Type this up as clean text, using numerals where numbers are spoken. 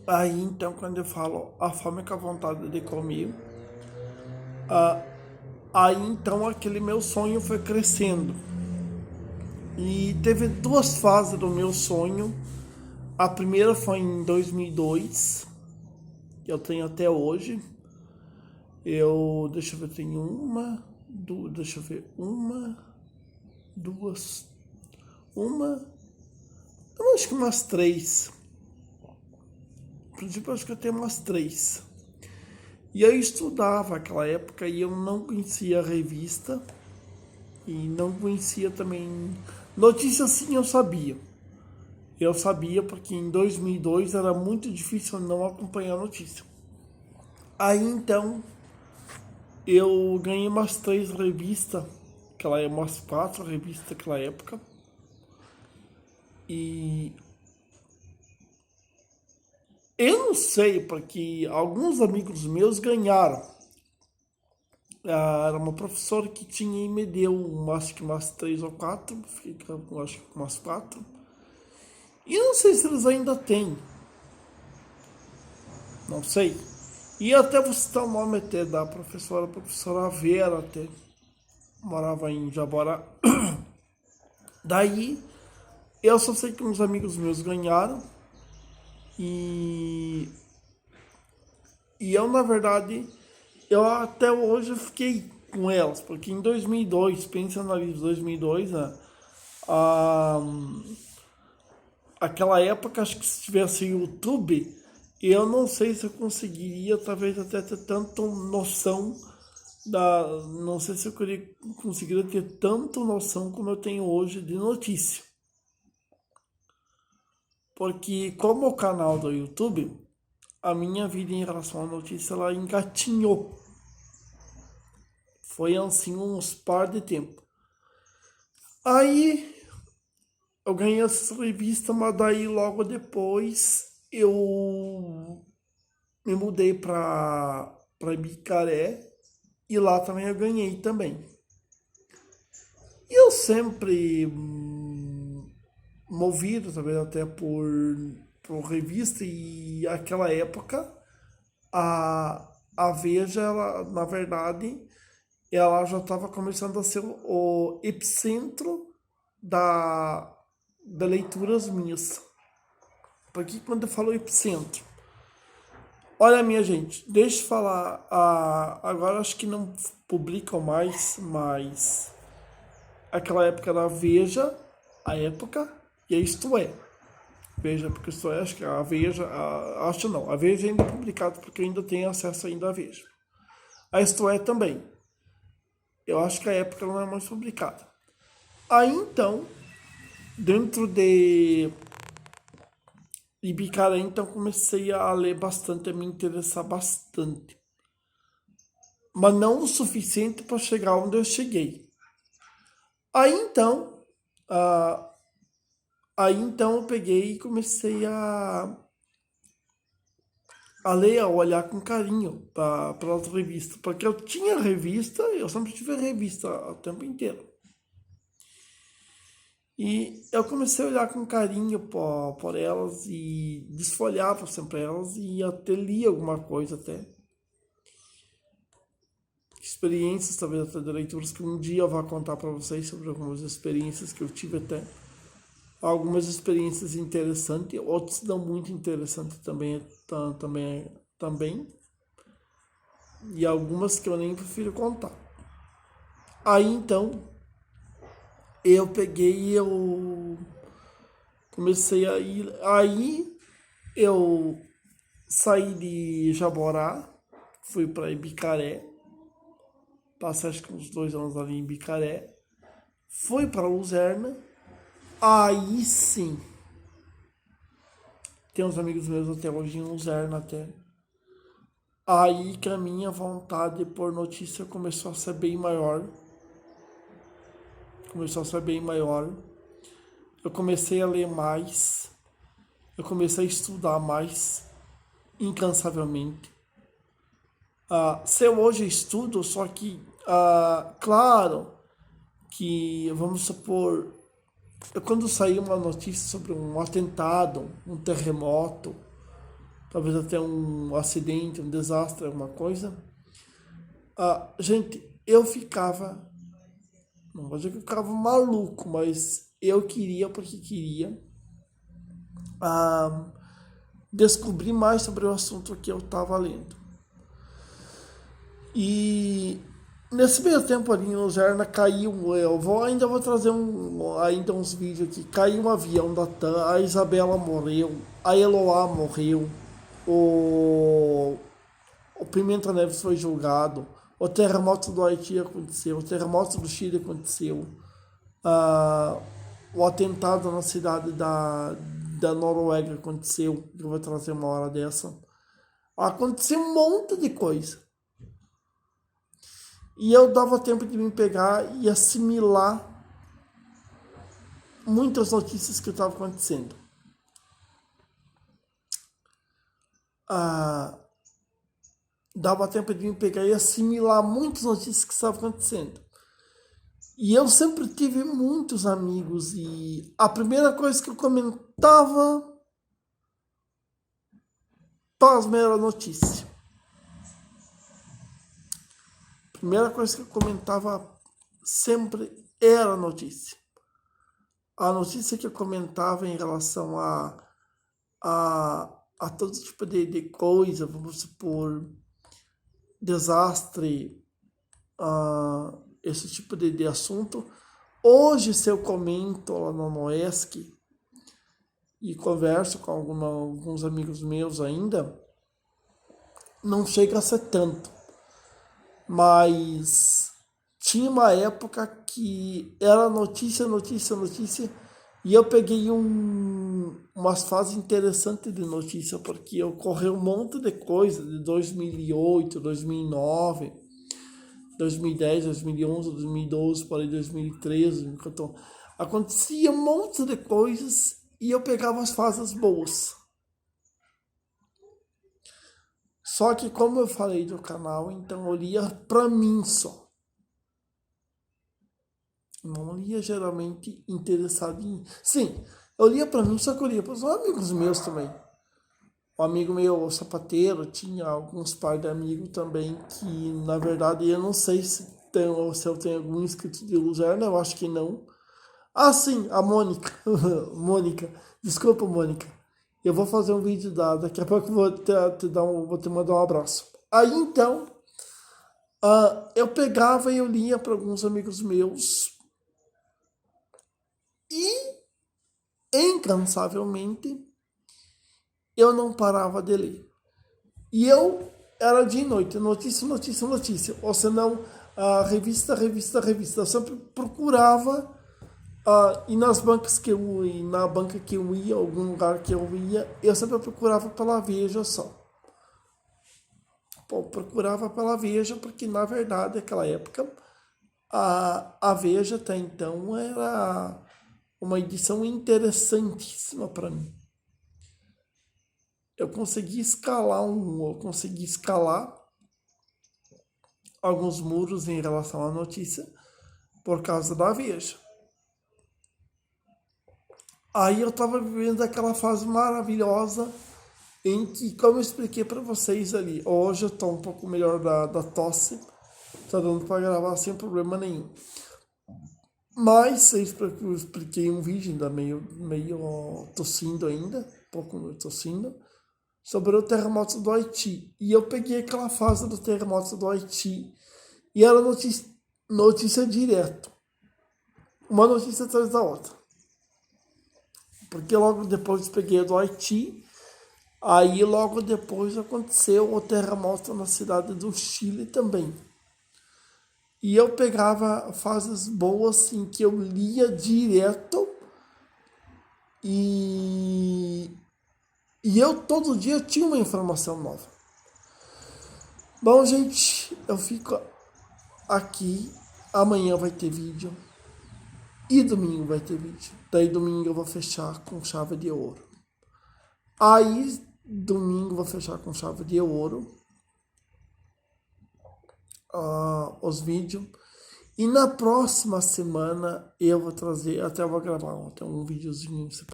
Aí então, quando eu falo a fome com a vontade de comer, ah, aí então aquele meu sonho foi crescendo. E teve duas fases do meu sonho. A primeira foi em 2002, que eu tenho até hoje. Deixa eu ver, tenho deixa eu ver, duas, uma, eu acho que umas três. No princípio, eu acho que eu tenho umas três. E eu estudava naquela época e eu não conhecia a revista e não conhecia também. Notícias sim eu sabia. Eu sabia porque em 2002 era muito difícil não acompanhar a notícia. Aí então eu ganhei umas três revistas, umas quatro revistas daquela época. E eu não sei, porque alguns amigos meus ganharam. Era uma professora que tinha e me deu acho que umas três ou quatro, fica, acho que umas quatro. E não sei se eles ainda têm, não sei. E até vou citar o nome até da professora, a professora Vera até, morava em Jaborá. Daí, eu só sei que uns amigos meus ganharam e, e eu, na verdade, eu até hoje fiquei com elas, porque em 2002, pensa na vida de 2002, né? Ah, aquela época, acho que se tivesse YouTube, eu não sei se eu conseguiria, talvez até ter tanta noção não sei se eu conseguiria ter tanta noção como eu tenho hoje de notícia. Porque como o canal do YouTube, a minha vida em relação à notícia, ela engatinhou. Foi assim uns par de tempo. Aí eu ganhei essa revista, mas daí logo depois eu me mudei para Ibicaré e lá também eu ganhei também. E eu sempre movido talvez até por revista e aquela época a Veja, ela, na verdade, ela já estava começando a ser o epicentro da, da leituras minhas. Porque quando eu falo epicentro, olha, minha gente, deixa eu falar. Agora acho que não publicam mais, mas aquela época era a Veja, a época, e a Isto É. Veja, porque Isto É, acho que a Veja, acho não, a Veja ainda é publicada porque eu ainda tenho acesso ainda à Veja. A Isto É também. Eu acho que a época não é mais publicada. Aí então, dentro de Ibicaré, então comecei a ler bastante, a me interessar bastante. Mas não o suficiente para chegar onde eu cheguei. Aí então, ah, aí então eu peguei e comecei a ler, a olhar com carinho para as revistas. Porque eu tinha revista, eu sempre tive revista o tempo inteiro. E eu comecei a olhar com carinho por elas e desfolhava sempre elas e até lia alguma coisa até. Experiências, talvez até de leituras que um dia eu vou contar para vocês sobre algumas experiências que eu tive até. Algumas experiências interessantes, outras não muito interessantes também, também. E algumas que eu nem prefiro contar. Aí então, eu peguei e eu comecei a ir. Aí eu saí de Jaborá, fui para Ibicaré, passei acho que uns 2 anos ali em Ibicaré, fui para Luzerna, aí sim, tem uns amigos meus até hoje em Luzerna até. Aí que a minha vontade por notícia começou a ser bem maior, começou a ser bem maior. Eu comecei a ler mais, eu comecei a estudar mais, incansavelmente. Se eu hoje estudo, só que, claro, que vamos supor, quando saiu uma notícia sobre um atentado, um terremoto, talvez até um acidente, um desastre, alguma coisa. Gente, eu ficava, não vou dizer que eu ficava maluco, mas eu queria, porque queria, ah, descobrir mais sobre o assunto que eu estava lendo. E nesse meio tempo ali no Lerna caiu, ainda vou trazer ainda uns vídeos aqui. Caiu um avião da TAM, a Isabela morreu, a Eloá morreu, o, o Pimenta Neves foi julgado, o terremoto do Haiti aconteceu, o terremoto do Chile aconteceu, ah, o atentado na cidade da Noruega aconteceu, que eu vou trazer uma hora dessa. Aconteceu um monte de coisa. E eu dava tempo de me pegar e assimilar muitas notícias que estavam acontecendo. Dava tempo de me pegar e assimilar muitas notícias que estavam acontecendo. E eu sempre tive muitos amigos e a primeira coisa que eu comentava, pasma, era notícia. A primeira coisa que eu comentava sempre era notícia. A notícia que eu comentava em relação a todo tipo de coisa, vamos supor, desastre, esse tipo de assunto. Hoje, se eu comento lá no Noesc e converso com alguns amigos meus ainda, não chega a ser tanto. Mas tinha uma época que era notícia, notícia, notícia, e eu peguei umas fases interessantes de notícia, porque ocorreu um monte de coisa de 2008, 2009, 2010, 2011, 2012, para 2013, acontecia um monte de coisas e eu pegava as fases boas. Só que como eu falei do canal, então eu lia pra mim só. Não lia geralmente interessado em... Sim, eu lia pra mim, só que eu lia para os amigos meus também. O amigo meu, o sapateiro, tinha alguns par de amigos também que, na verdade, eu não sei se eu tenho algum inscrito de Luzerna, eu acho que não. Ah, sim, a Mônica. Mônica. Desculpa, Mônica. Eu vou fazer um vídeo daqui a pouco eu vou te mandar um abraço. Aí então, eu pegava e eu lia para alguns amigos meus e, incansavelmente, eu não parava de ler. E eu era dia e noite, notícia, notícia, notícia. Ou senão, revista, revista, revista. Eu sempre procurava, e na banca que eu ia, algum lugar que eu ia, eu sempre procurava pela Veja só. Procurava pela Veja, porque na verdade, naquela época, a Veja até então era uma edição interessantíssima para mim. Eu consegui escalar alguns muros em relação à notícia por causa da Veja. Aí eu tava vivendo aquela fase maravilhosa em que, como eu expliquei para vocês ali, hoje eu tô um pouco melhor da tosse, tá dando para gravar sem problema nenhum. Mas eu expliquei um vídeo ainda meio tossindo ainda, um pouco tossindo, sobre o terremoto do Haiti. E eu peguei aquela fase do terremoto do Haiti e era notícia direto. Uma notícia atrás da outra. Porque logo depois eu peguei do Haiti, aí logo depois aconteceu o terremoto na cidade do Chile também. E eu pegava fases boas assim que eu lia direto e eu todo dia tinha uma informação nova. Bom, gente, eu fico aqui. Amanhã vai ter vídeo. E domingo vai ter vídeo. Daí domingo eu vou fechar com chave de ouro. Aí domingo eu vou fechar com chave de ouro os vídeos. E na próxima semana eu vou trazer, até eu vou gravar ontem um videozinho